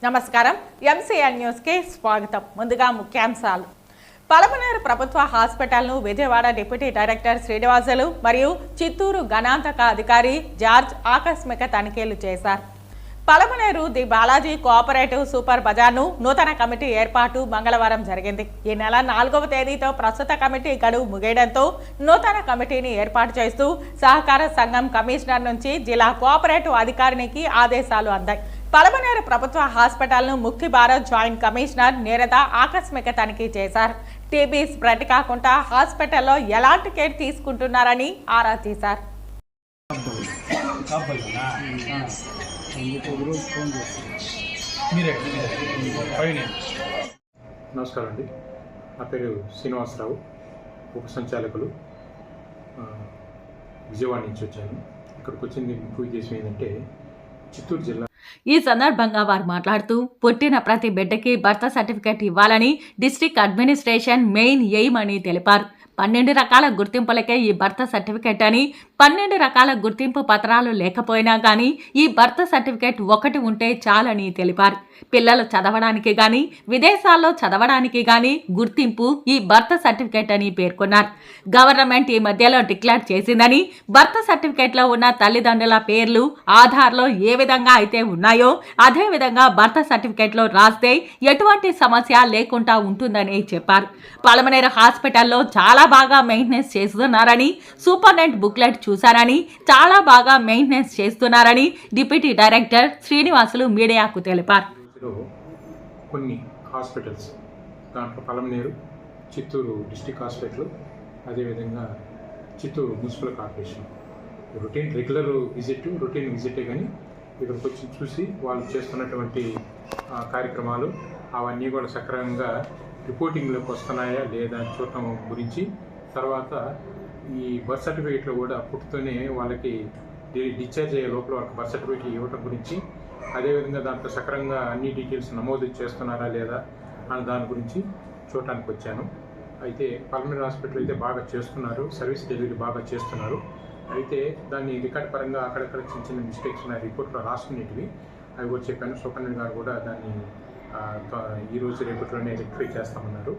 నమస్కారం. MCN news కి స్వాగతం. ముందుగా ముఖ్యాంశాలు. పలమనేరు ప్రభుత్వ హాస్పిటల్ను విజయవాడ డిప్యూటీ డైరెక్టర్ శ్రీనివాసులు మరియు చిత్తూరు గణాంతక అధికారి జార్జ్ ఆకస్మిక తనిఖీలు చేశారు. Palamaner the Balaji cooperative super బజార్ను నూతన కమిటీ ఏర్పాటు మంగళవారం జరిగింది. ఈ నెల 4వ తేదీతో ప్రస్తుత కమిటీ గడువు ముగియడంతో నూతన కమిటీని ఏర్పాటు చేస్తూ సహకార సంఘం కమిషనర్ నుంచి జిల్లా కోఆపరేటివ్ అధికారికి ఆదేశాలు అందాయి. పలమనేరు ప్రభుత్వ హాస్పిటల్ను ముఖ్య భారత్ జాయింట్ కమిషనర్ నీరద ఆకస్మిక తనిఖీ చేశారు. టీబీ స్ప్రెడ్ కాకుండా హాస్పిటల్లో ఎలాంటి కేర్ తీసుకుంటున్నారని ఆరా తీశారు. నమస్కారం అండి. నా పేరు శ్రీనివాసరావు, ఉప సంచాలకులు, విజయవాడ నుంచి వచ్చాను. ఇక్కడికి వచ్చింది ముఖ్య ఉద్దేశం ఏంటంటే చిత్తూరు జిల్లా. ఈ సందర్భంగా వారు మాట్లాడుతూ పుట్టిన ప్రతి బిడ్డకి బర్త్ సర్టిఫికేట్ ఇవ్వాలని డిస్ట్రిక్ట్ అడ్మినిస్ట్రేషన్ మెయిన్ ఎయిమ్ అని తెలిపారు. 12 రకాల గుర్తింపులకే ఈ బర్త్ సర్టిఫికేట్ అని, 12 రకాల గుర్తింపు పత్రాలు లేకపోయినా కానీ ఈ బర్త్ సర్టిఫికేట్ ఒకటి ఉంటే చాలని తెలిపారు. పిల్లలు చదవడానికి గాని విదేశాల్లో చదవడానికి గాని గుర్తింపు ఈ బర్త్ సర్టిఫికేట్ అని పేర్కొన్నారు. గవర్నమెంట్ ఈ మధ్యలో డిక్లేర్ చేసిందని, బర్త్ సర్టిఫికేట్లో ఉన్న తల్లిదండ్రుల పేర్లు ఆధార్లో ఏ విధంగా అయితే ఉన్నాయో అదే విధంగా బర్త్ సర్టిఫికేట్లో రాస్తే ఎటువంటి సమస్య లేకుండా ఉంటుందని చెప్పారు. పలమనేరు హాస్పిటల్లో చాలా బాగా మెయింటెనెన్స్ చేస్తున్నారని, సూపరింటెండెంట్ బుక్లెట్ చూశారని, చాలా బాగా మెయింటెనెన్స్ చేస్తున్నారని డిప్యూటీ డైరెక్టర్ శ్రీనివాసులు మీడియాకు తెలిపారు. కొన్ని హాస్పిటల్స్, దాంట్లో పలమనేరు, చిత్తూరు డిస్ట్రిక్ట్ హాస్పిటల్, అదేవిధంగా చిత్తూరు మున్సిపల్ కార్పొరేషన్ రెగ్యులర్ విజిటే కానీ ఇక్కడికి వచ్చి చూసి వాళ్ళు చేస్తున్నటువంటి కార్యక్రమాలు అవన్నీ కూడా సక్రమంగా రిపోర్టింగ్లోకి వస్తున్నాయా లేదా చూడటం గురించి, తర్వాత ఈ బర్త్ సర్టిఫికేట్లో కూడా పుట్టుతోనే వాళ్ళకి డిశ్చార్జ్ అయ్యే లోపల వాళ్ళకి బర్త్ సర్టిఫికేట్ ఇవ్వటం గురించి, అదేవిధంగా దాంట్లో సక్రమంగా అన్ని డీటెయిల్స్ నమోదు చేస్తున్నారా లేదా అని దాని గురించి చూడటానికి వచ్చాను. అయితే పల్మనేరు హాస్పిటల్ అయితే బాగా చేస్తున్నారు, సర్వీస్ డెలివరీ బాగా చేస్తున్నారు. అయితే దాన్ని రికార్డ్ పరంగా అక్కడక్కడ చిన్న చిన్న మిస్టేక్స్ ఉన్నాయి రిపోర్ట్లో రాసుకునేటివి, అవి కూడా చెప్పాను. సూపరింటెండెంట్ గారు కూడా దాన్ని ఈరోజు రేపట్లోనే రెక్టిఫై చేస్తామన్నారు.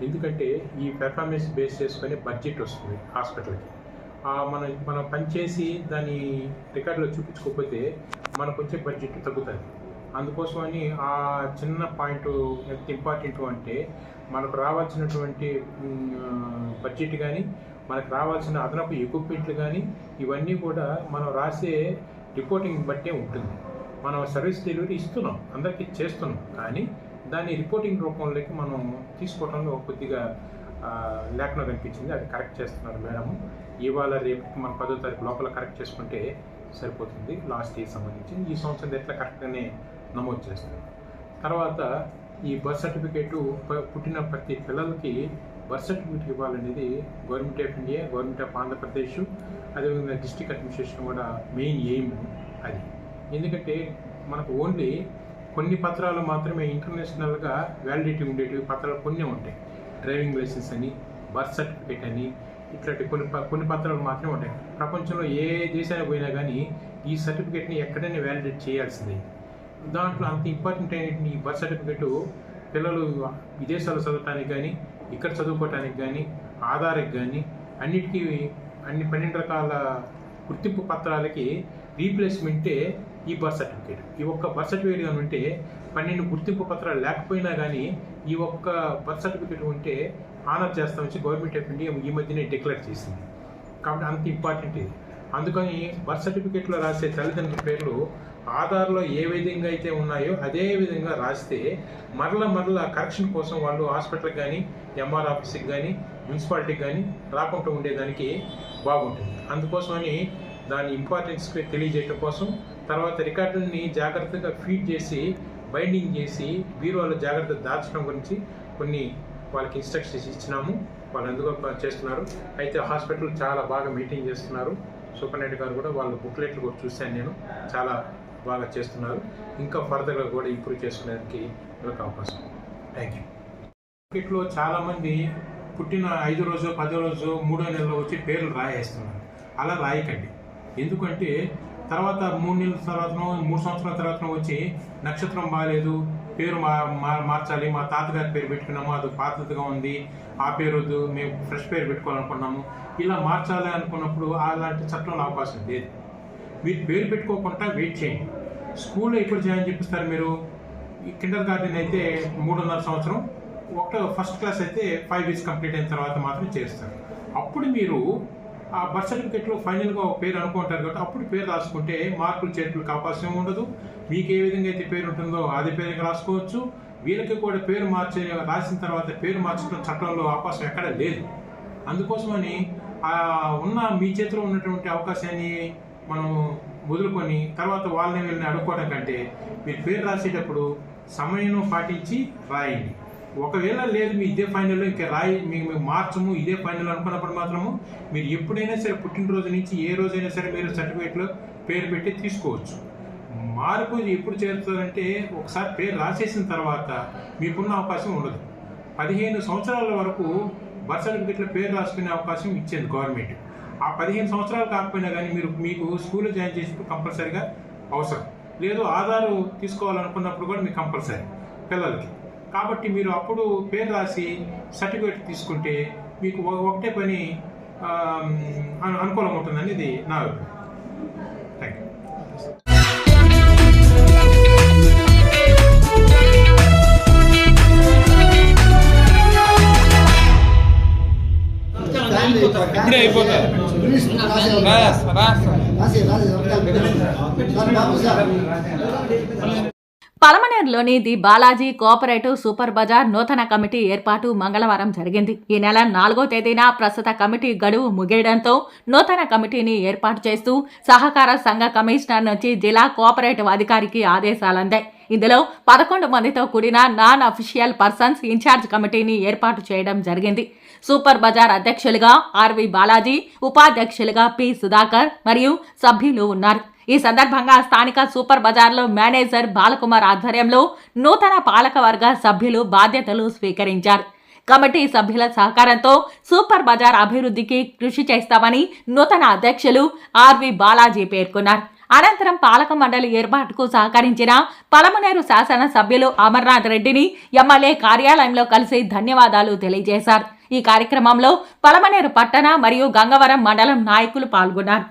ఎందుకంటే ఈ పెర్ఫార్మెన్స్ బేస్ చేసుకొని బడ్జెట్ వస్తుంది హాస్పిటల్కి. మనం పనిచేసి దాన్ని రికార్డులో చూపించుకోకపోతే మనకు వచ్చే బడ్జెట్ తగ్గుతుంది. అందుకోసమని ఆ చిన్న పాయింట్ ఎంత ఇంపార్టెంట్ అంటే మనకు రావాల్సినటువంటి బడ్జెట్ కానీ, మనకు రావాల్సిన అదనపు ఎక్విప్మెంట్లు కానీ ఇవన్నీ కూడా మనం రాసే రిపోర్టింగ్ బట్టే ఉంటుంది. మనం సర్వీస్ డెలివరీ ఇస్తున్నాం, అందరికీ చేస్తున్నాం, కానీ దాన్ని రిపోర్టింగ్ రూపంలోకి మనం తీసుకోవడంలో కొద్దిగా లేఖనం కనిపించింది. అది కరెక్ట్ చేస్తున్నారు మేడం. ఇవాళ రేపు మనం 10వ తారీఖు లోపల కరెక్ట్ చేసుకుంటే సరిపోతుంది. లాస్ట్ ఇయర్ సంబంధించి ఈ సంవత్సరం ఎట్లా కరెక్ట్గానే నమోదు చేస్తారు. తర్వాత ఈ బర్త్ సర్టిఫికేటు పుట్టిన ప్రతి పిల్లలకి బర్త్ సర్టిఫికేట్ ఇవ్వాలనేది government of India, government of Andhra Pradesh, అదేవిధంగా డిస్ట్రిక్ట్ అడ్మినిస్ట్రేషన్ కూడా మెయిన్ ఎయిమ్ అది. ఎందుకంటే మనకు ఓన్లీ కొన్ని పత్రాలు మాత్రమే ఇంటర్నేషనల్గా వ్యాలిడిటీ ఉండేటివి పత్రాలు కొన్ని ఉంటాయి. డ్రైవింగ్ లైసెన్స్ అని, బర్త్ సర్టిఫికేట్ అని, ఇట్లాంటి కొన్ని పత్రాలు మాత్రమే ఉంటాయి. ప్రపంచంలో ఏ దేశానికి పోయినా కానీ ఈ సర్టిఫికేట్ని ఎక్కడైనా వ్యాలిడేట్ చేయాల్సిందే. దాంట్లో అంత ఇంపార్టెంట్ అయిన ఈ బర్త్ సర్టిఫికేటు పిల్లలు విదేశాలు చదవటానికి కానీ, ఇక్కడ చదువుకోవటానికి కానీ, ఆధార్కి కానీ అన్నిటికీ అన్ని 12 రకాల గుర్తింపు పత్రాలకి రీప్లేస్మెంటే ఈ బర్త్ సర్టిఫికేట్. ఈ ఒక్క బర్త్ సర్టిఫికేట్ కానీ ఉంటే 12 గుర్తింపు పత్రాలు లేకపోయినా కానీ ఈ ఒక్క బర్త్ సర్టిఫికేట్ ఉంటే ఆనర్ చేస్తామని గవర్నమెంట్ ఆఫ్ ఇండియా ఈ మధ్యనే డిక్లేర్ చేసింది. కాబట్టి అంత ఇంపార్టెంట్ ఇది. అందుకని బర్త్ సర్టిఫికేట్లో రాసే తల్లిదండ్రుల పేర్లు ఆధార్లో ఏ విధంగా అయితే ఉన్నాయో అదే విధంగా రాస్తే మరల కరెక్షన్ కోసం వాళ్ళు హాస్పిటల్కి కానీ, ఎంఆర్ ఆఫీస్కి కానీ, మున్సిపాలిటీకి కానీ రాకుండా ఉండేదానికి బాగుంటుంది. అందుకోసమని దాని ఇంపార్టెన్స్ తెలియజేయడం కోసం, తర్వాత రికార్డుని జాగ్రత్తగా ఫీడ్ చేసి బైండింగ్ చేసి బీరువాలో జాగ్రత్త దాచడం గురించి కొన్ని వాళ్ళకి ఇన్స్ట్రక్షన్స్ ఇచ్చినాము. వాళ్ళు ఎందుకు చేస్తున్నారు. అయితే హాస్పిటల్ చాలా బాగా మెయింటైన్ చేస్తున్నారు. సూపరింటెండెంట్ గారు కూడా వాళ్ళ బుక్లెట్లు కూడా చూశాను నేను, చాలా బాగా చేస్తున్నారు. ఇంకా ఫర్దర్గా కూడా ఇంప్రూవ్ చేసుకునేందుకు వీళ్ళకి అవకాశం. Thank you. మార్కెట్లో చాలామంది పుట్టిన 5 రోజు 10 రోజు 3వ నెలలో వచ్చి పేర్లు రాయేస్తున్నారు. అలా రాయకండి. ఎందుకంటే తర్వాత 3 నెలల తర్వాతనో 3 సంవత్సరాల తర్వాతనో వచ్చి నక్షత్రం బాగాలేదు, పేరు మార్చాలి, మా తాతగారి పేరు పెట్టుకున్నాము, అది పాతగా ఉంది, ఆ పేరు వద్దు, మేము ఫ్రెష్ పేరు పెట్టుకోవాలనుకున్నాము, ఇలా మార్చాలి అనుకున్నప్పుడు అలాంటి చట్టంలో అవకాశం లేదు. మీరు పేరు పెట్టుకోకుండా వెయిట్ చేయండి. స్కూల్లో ఎప్పుడు జాయిన్ చేపిస్తారు మీరు? కిండర్ గార్డెన్ అయితే 3.5 సంవత్సరం, ఫస్ట్ క్లాస్ అయితే 5 ఇయర్స్ కంప్లీట్ అయిన తర్వాత మాత్రం చేస్తారు. అప్పుడు మీరు ఆ బర్త్ సర్టిఫికేట్లో ఫైనల్గా ఒక పేరు అనుకుంటారు కాబట్టి అప్పుడు పేరు రాసుకుంటే మార్పులు చేర్పులకు అవకాశం ఉండదు. మీకు ఏ విధంగా అయితే పేరు ఉంటుందో అదే పేరు రాసుకోవచ్చు. వీళ్ళకి కూడా పేరు రాసిన తర్వాత పేరు మార్చడం చట్టంలో అవకాశం ఎక్కడ లేదు. అందుకోసమని ఉన్న మీ చేతిలో ఉన్నటువంటి అవకాశాన్ని మనం వదులుకొని తర్వాత వాళ్ళని వీళ్ళని అడుక్కోవడం కంటే మీరు పేరు రాసేటప్పుడు సమయం పాటించి రాయండి. ఒకవేళ లేదు మీ ఇదే ఫైనల్లో ఇంకా మేము మార్చము ఇదే ఫైనల్ అనుకున్నప్పుడు మాత్రము మీరు ఎప్పుడైనా సరే పుట్టినరోజు నుంచి ఏ రోజైనా సరే మీరు సర్టిఫికేట్లో పేరు పెట్టి తీసుకోవచ్చు. మార్పు ఎప్పుడు చేరుతుందంటే ఒకసారి పేరు రాసేసిన తర్వాత మీకున్న అవకాశం ఉండదు. 15 సంవత్సరాల వరకు బర్త్ సర్టిఫికేట్లో పేరు రాసుకునే అవకాశం ఇచ్చింది గవర్నమెంట్. ఆ 15 సంవత్సరాలు కాకపోయినా కానీ మీకు స్కూల్లో జాయిన్ చేసినప్పుడు కంపల్సరీగా అవసరం లేదు. ఆధారు తీసుకోవాలనుకున్నప్పుడు కూడా మీకు కంపల్సరీ పిల్లలకి. కాబట్టి మీరు అప్పుడు పేరు రాసి సర్టిఫికేట్ తీసుకుంటే మీకు ఒకటే పని అనుకూలంగా ఉంటుందని ఇది నా అభిప్రాయం. Thank you. ఇప్పుడే అయిపోతారు. పలమనేరులోని the Balaji cooperative super bazaar నూతన కమిటీ ఏర్పాటు మంగళవారం జరిగింది. ఈ నెల 4వ తేదీన ప్రస్తుత కమిటీ గడువు ముగియడంతో నూతన కమిటీని ఏర్పాటు చేస్తూ సహకార సంఘ కమిషనర్ నుంచి జిల్లా కోఆపరేటివ్ అధికారికి ఆదేశాలందాయి. ఇందులో 11 మందితో కూడిన నాన్ అఫీషియల్ పర్సన్స్ ఇన్ఛార్జ్ కమిటీని ఏర్పాటు చేయడం జరిగింది. సూపర్ బజార్ అధ్యక్షులుగా ఆర్వి బాలాజీ, ఉపాధ్యక్షులుగా పి సుధాకర్ మరియు సభ్యులు ఉన్నారు. ఈ సందర్భంగా స్థానిక సూపర్ బజార్లో మేనేజర్ బాలకుమార్ ఆధ్వర్యంలో నూతన పాలకవర్గ సభ్యులు బాధ్యతలు స్వీకరించారు. కమిటీ సభ్యుల సహకారంతో సూపర్ బజార్ అభివృద్ధికి కృషి చేస్తామని నూతన అధ్యక్షులు ఆర్వి బాలాజీ పేర్కొన్నారు. అనంతరం పాలక మండలి ఏర్పాటుకు సహకరించిన పలమనేరు శాసన సభ్యులు అమర్నాథ్ రెడ్డిని ఎమ్మెల్యే కార్యాలయంలో కలిసి ధన్యవాదాలు తెలియజేశారు. ఈ కార్యక్రమంలో పలమనేరు పట్టణ మరియు గంగవరం మండలం నాయకులు పాల్గొన్నారు.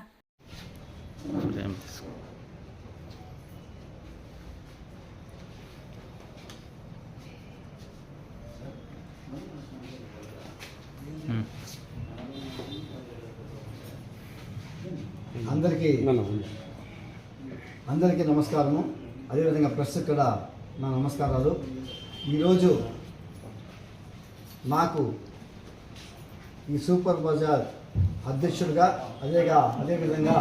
అందరికీ నమస్కారము. అదేవిధంగా ప్రెస్ కూడా నా నమస్కారాలు. ఈరోజు నాకు ఈ సూపర్ బజార్ అధ్యక్షుడిగా అదేవిధంగా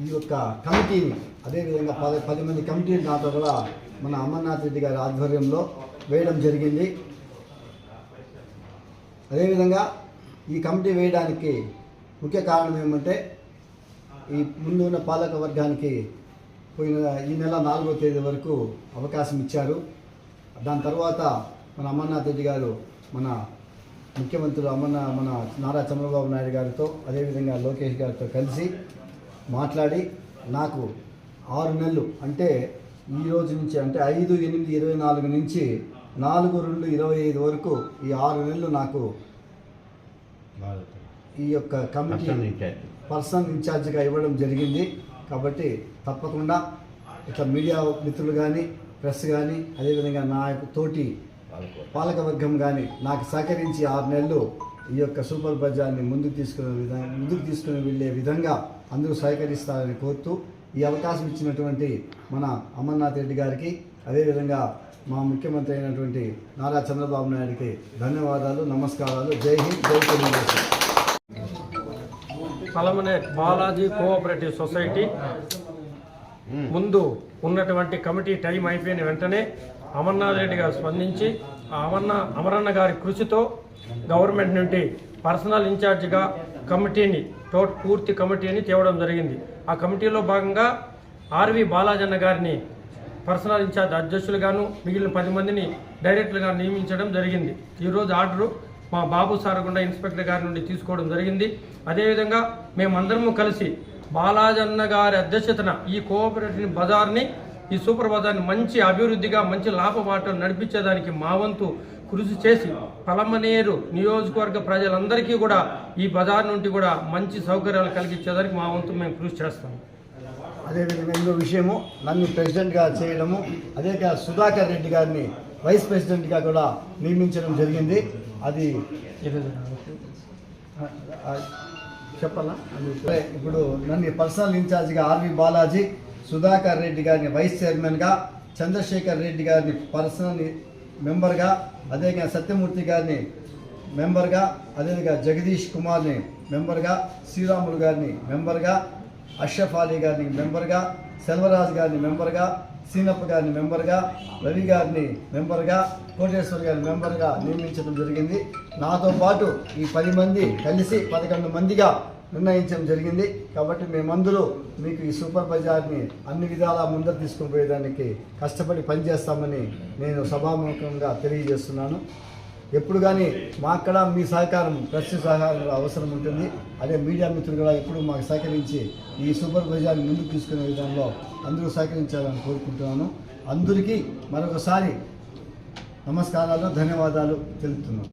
ఈ యొక్క కమిటీని అదేవిధంగా 10 మంది కమిటీని నాతో కూడా మన అమర్నాథ్ రెడ్డి గారి ఆధ్వర్యంలో వేయడం జరిగింది. అదేవిధంగా ఈ కమిటీ వేయడానికి ముఖ్య కారణం ఏమంటే ఈ ముందు ఉన్న పాలక వర్గానికి ఈ నెల 4వ తేదీ వరకు అవకాశం ఇచ్చారు. దాని తర్వాత మన అమర్నాథ్ రెడ్డి గారు మన ముఖ్యమంత్రులు మన నారా చంద్రబాబు నాయుడు గారితో అదేవిధంగా లోకేష్ గారితో కలిసి మాట్లాడి నాకు 6 నెలలు అంటే ఈ రోజు నుంచి అంటే 5/8/24 నుంచి 4/2/25 వరకు ఈ 6 నెలలు నాకు ఈ యొక్క కమిటీ పర్సన్ ఇన్ఛార్జిగా ఇవ్వడం జరిగింది. కాబట్టి తప్పకుండా ఇట్లా మీడియా మిత్రులు కానీ ప్రెస్ కానీ అదేవిధంగా నా తోటి పాలకవర్గం కానీ నాకు సహకరించి 6 నెలలు ఈ యొక్క సూపర్ బజార్ని ముందుకు తీసుకుని వెళ్ళే విధంగా అందరూ సహకరిస్తారని కోరుతూ ఈ అవకాశం ఇచ్చినటువంటి మన అమర్నాథ్ రెడ్డి గారికి అదేవిధంగా మా ముఖ్యమంత్రి అయినటువంటి నారా చంద్రబాబు నాయుడికి ధన్యవాదాలు, నమస్కారాలు. జై హింద్, జై తెలుగుదేశం. పలమనేర్ బాలాజీ కోఆపరేటివ్ సొసైటీ ముందు ఉన్నటువంటి కమిటీ టైం అయిపోయిన వెంటనే అమర్నాథ్ రెడ్డి గారు స్పందించి అమరన్న గారి కృషితో గవర్నమెంట్ నుండి పర్సనల్ ఇన్ఛార్జిగా కమిటీని పూర్తి కమిటీని తేవడం జరిగింది. ఆ కమిటీలో భాగంగా ఆర్వి బాలాజన్న గారిని పర్సనల్ ఇన్ఛార్జ్ అధ్యక్షులుగాను మిగిలిన 10 మందిని డైరెక్టర్గా నియమించడం జరిగింది. ఈరోజు ఆర్డరు మా బాబు సారగుండ ఇన్స్పెక్టర్ గారి నుండి తీసుకోవడం జరిగింది. అదేవిధంగా మేమందరము కలిసి బాలాజన్న గారి అధ్యక్షతన ఈ కోఆపరేటివ్ బజార్ని, ఈ సూపర్ బజార్ని మంచి అభివృద్ధిగా మంచి లాభబాటలు నడిపించేదానికి మా వంతు కృషి చేసి పలమనేరు నియోజకవర్గ ప్రజలందరికీ కూడా ఈ బజార్ నుండి కూడా మంచి సౌకర్యాలు కలిగించేదానికి మా వంతు మేము కృషి చేస్తాము. అదేవిధంగా ఇంకో విషయము, నన్ను ప్రెసిడెంట్గా చేయడము, అదే సుధాకర్ రెడ్డి గారిని వైస్ ప్రెసిడెంట్గా కూడా నియమించడం జరిగింది. అది చెప్పాలా? ఇప్పుడు నన్ను పర్సనల్ ఇన్ఛార్జిగా ఆర్వి బాలాజీ, సుధాకర్ రెడ్డి గారిని వైస్ చైర్మన్గా, చంద్రశేఖర్ రెడ్డి గారిని పర్సనల్ మెంబర్గా, అదేవిధంగా సత్యమూర్తి గారిని మెంబర్గా, అదేవిధంగా జగదీష్ కుమార్ని మెంబర్గా, శ్రీరాములు గారిని మెంబర్గా, అష్రఫ్ అలీ గారిని మెంబర్గా, సెల్వరాజు గారిని మెంబర్గా, సీనప్ప గారిని మెంబర్గా, రవి గారిని మెంబర్గా, కోటేశ్వర్ గారిని మెంబర్గా నియమించడం జరిగింది. నాతో పాటు ఈ 10 మంది కలిసి 11 మందిగా నిర్ణయించడం జరిగింది. కాబట్టి మేమందరూ మీకు ఈ సూపర్ బజార్ని అన్ని విధాలా ముందరు తీసుకుని పోయేదానికి కష్టపడి పనిచేస్తామని నేను సభాముఖంగా తెలియజేస్తున్నాను. ఎప్పుడు కానీ మాక్కడ మీ సహకారం, ప్రెస్ సహకారం అవసరం ఉంటుంది. అదే మీడియా మిత్రులు కూడా ఎప్పుడు మాకు సహకరించి ఈ సూపర్ బజార్ని ముందుకు తీసుకునే విధంలో అందరూ సహకరించాలని కోరుకుంటున్నాను. అందరికీ మరొకసారి నమస్కారాలు, ధన్యవాదాలు తెలుపుతున్నాను.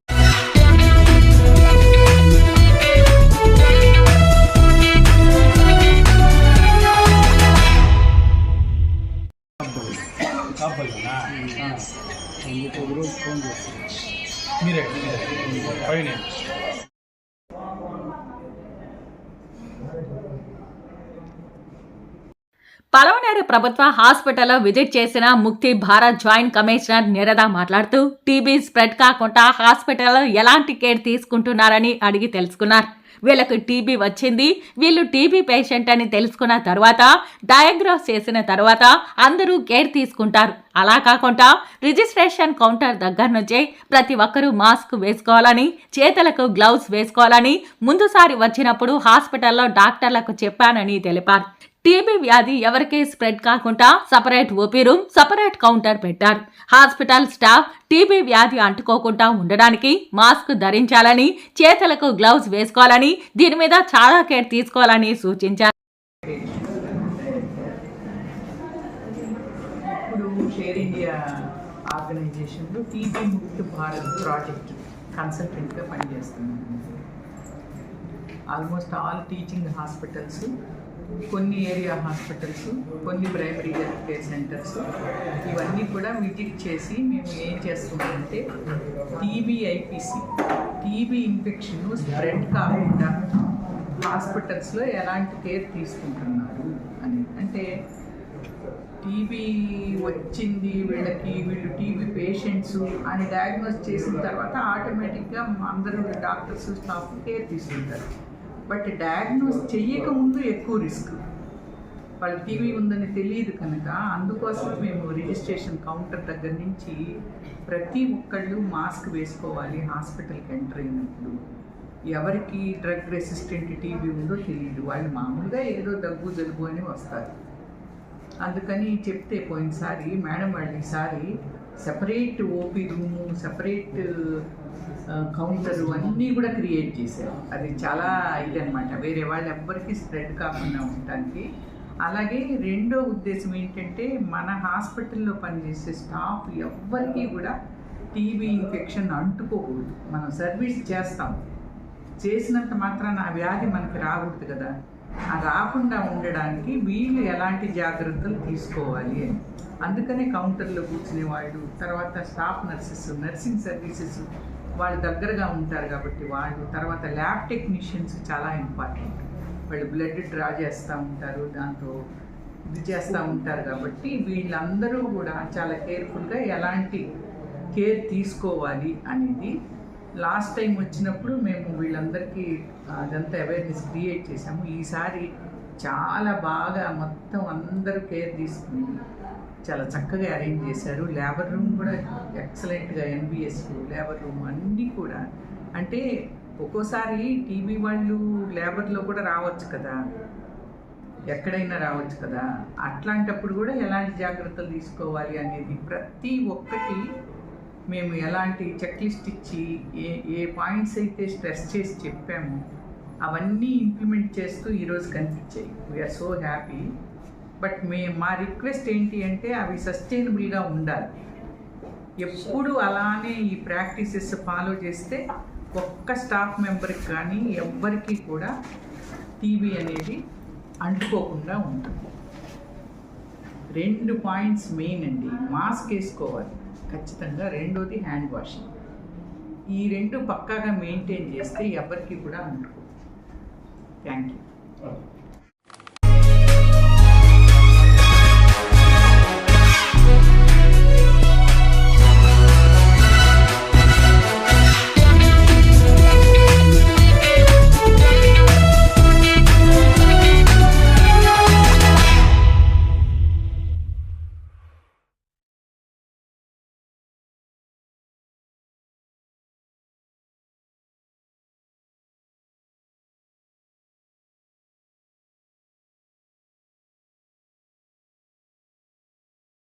మీరే పైన పలమనేరు ప్రభుత్వ హాస్పిటల్లో విజిట్ చేసిన ముక్తి భారత్ జాయింట్ కమిషనర్ నిరద మాట్లాడుతూ టీబీ స్ప్రెడ్ కాకుండా హాస్పిటల్లో ఎలాంటి కేర్ తీసుకుంటున్నారని అడిగి తెలుసుకున్నారు. వీళ్లకు టీబీ వచ్చింది, వీళ్ళు టీబీ పేషెంట్ అని తెలుసుకున్న తర్వాత డయాగ్నోస్ చేసిన తర్వాత అందరూ కేర్ తీసుకుంటారు. అలా కాకుండా రిజిస్ట్రేషన్ కౌంటర్ దగ్గర నుంచే ప్రతి ఒక్కరూ మాస్క్ వేసుకోవాలని, చేతులకు గ్లౌస్ వేసుకోవాలని ముందుసారి వచ్చినప్పుడు హాస్పిటల్లో డాక్టర్లకు చెప్పానని తెలిపారు. టీబీ వ్యాధి ఎవరికీ స్ప్రెడ్ కాకుండా separate OP room, separate counter పెట్టారు. హాస్పిటల్ స్టాఫ్ టీబీ వ్యాధి అంటుకోకుండా ఉండడానికి మాస్క్ ధరించాలని, చేతులకు గ్లౌస్ వేసుకోవాలని, దీని మీద చాలా కేర్ తీసుకోవాలని సూచించారు. ఇప్పుడు షేర్ ఇండియా ఆర్గనైజేషన్లో టీబీ ముక్తి భారత్ ప్రాజెక్ట్ కన్సల్టెంట్గా పనిచేస్తున్నాను. ఆల్మోస్ట్ ఆల్ టీచింగ్ హాస్పిటల్స్, కొన్ని ఏరియా హాస్పిటల్స్, కొన్ని ప్రైమరీ హెల్త్ కేర్ సెంటర్స్, ఇవన్నీ కూడా విజిట్ చేసి మేము ఏం చేస్తున్నామంటే టీబీఐపీసీ, టీబీ ఇన్ఫెక్షన్ స్ప్రెడ్ కాకుండా హాస్పిటల్స్లో ఎలాంటి కేర్ తీసుకుంటున్నారు అని. అంటే టీబీ వచ్చింది వీళ్ళకి, వీళ్ళు టీబీ పేషెంట్స్ అని డయాగ్నోస్ చేసిన తర్వాత ఆటోమేటిక్గా అందరూ డాక్టర్స్ స్టాఫ్ కేర్ తీసుకుంటారు. బట్ డయాగ్నోస్ చెయ్యకముందు ఎక్కువ రిస్క్, వాళ్ళకి టీబీ ఉందని తెలియదు కనుక అందుకోసం మేము రిజిస్ట్రేషన్ కౌంటర్ దగ్గర నుంచి ప్రతి ఒక్కళ్ళు మాస్క్ వేసుకోవాలి. హాస్పిటల్కి ఎంటర్ అయినప్పుడు ఎవరికి డ్రగ్ రెసిస్టెంట్ టీబీ ఉందో తెలియదు, వాళ్ళు మామూలుగా ఏదో దగ్గు జలుబు అని వస్తారు. అందుకని చెప్తే పోయినసారి మేడం వాళ్ళు ఈసారి separate OP room, separate counter అన్నీ కూడా క్రియేట్ చేశారు. అది చాలా ఇదనమాట, వేరే వాళ్ళు ఎవ్వరికీ స్ప్రెడ్ కాకుండా ఉండటానికి. అలాగే రెండో ఉద్దేశం ఏంటంటే మన హాస్పిటల్లో పనిచేసే స్టాఫ్ ఎవ్వరికీ కూడా టీబీ ఇన్ఫెక్షన్ అంటుకోకూడదు. మనం సర్వీస్ చేస్తాం, చేసినంత మాత్రాన ఆ వ్యాధి మనకి రాకూడదు కదా. ఆ రాకుండా ఉండడానికి వీళ్ళు ఎలాంటి జాగ్రత్తలు తీసుకోవాలి అని. అందుకనే కౌంటర్లో కూర్చునే వాళ్ళు, తర్వాత స్టాఫ్ నర్సెస్, నర్సింగ్ సర్వీసెస్ వాళ్ళు దగ్గరగా ఉంటారు కాబట్టి వాళ్ళు, తర్వాత ల్యాబ్ టెక్నీషియన్స్ చాలా ఇంపార్టెంట్. వాళ్ళు బ్లడ్ డ్రా చేస్తూ ఉంటారు, దాంతో ఇది చేస్తూ ఉంటారు కాబట్టి వీళ్ళందరూ కూడా చాలా కేర్ఫుల్గా ఎలాంటి కేర్ తీసుకోవాలి అనేది లాస్ట్ టైం వచ్చినప్పుడు మేము వీళ్ళందరికీ అదంతా అవేర్నెస్ క్రియేట్ చేసాము. ఈసారి చాలా బాగా మొత్తం అందరూ కేర్ తీసుకుని చాలా చక్కగా అరేంజ్ చేశారు. లేబర్ రూమ్ కూడా ఎక్సలెంట్గా, ఎన్బిఎస్ లేబర్ రూమ్ అన్నీ కూడా. అంటే ఒక్కోసారి టీబీ వాళ్ళు లేబర్లో కూడా రావచ్చు కదా, ఎక్కడైనా రావచ్చు కదా. అట్లాంటప్పుడు కూడా ఎలాంటి జాగ్రత్తలు తీసుకోవాలి అనేది ప్రతి ఒక్కటి మేము ఎలాంటి చెక్ లిస్ట్ ఇచ్చి ఏ పాయింట్స్ అయితే స్ట్రెస్ చేసి చెప్పామో అవన్నీ ఇంప్లిమెంట్ చేస్తూ ఈరోజు కనిపించాయి. We are so. బట్ మా రిక్వెస్ట్ ఏంటి అంటే అవి సస్టైనబుల్గా ఉండాలి. ఎప్పుడు అలానే ఈ ప్రాక్టీసెస్ ఫాలో చేస్తే ఒక్క స్టాఫ్ మెంబర్కి కానీ ఎవ్వరికీ కూడా టీబీ అనేది అంటుకోకుండా ఉంటుంది. 2 పాయింట్స్ మెయిన్ అండి. మాస్క్ వేసుకోవాలి ఖచ్చితంగా, రెండోది హ్యాండ్ వాషింగ్. ఈ 2 పక్కాగా మెయింటైన్ చేస్తే ఎవరికి కూడా అంటుకో. Thank you.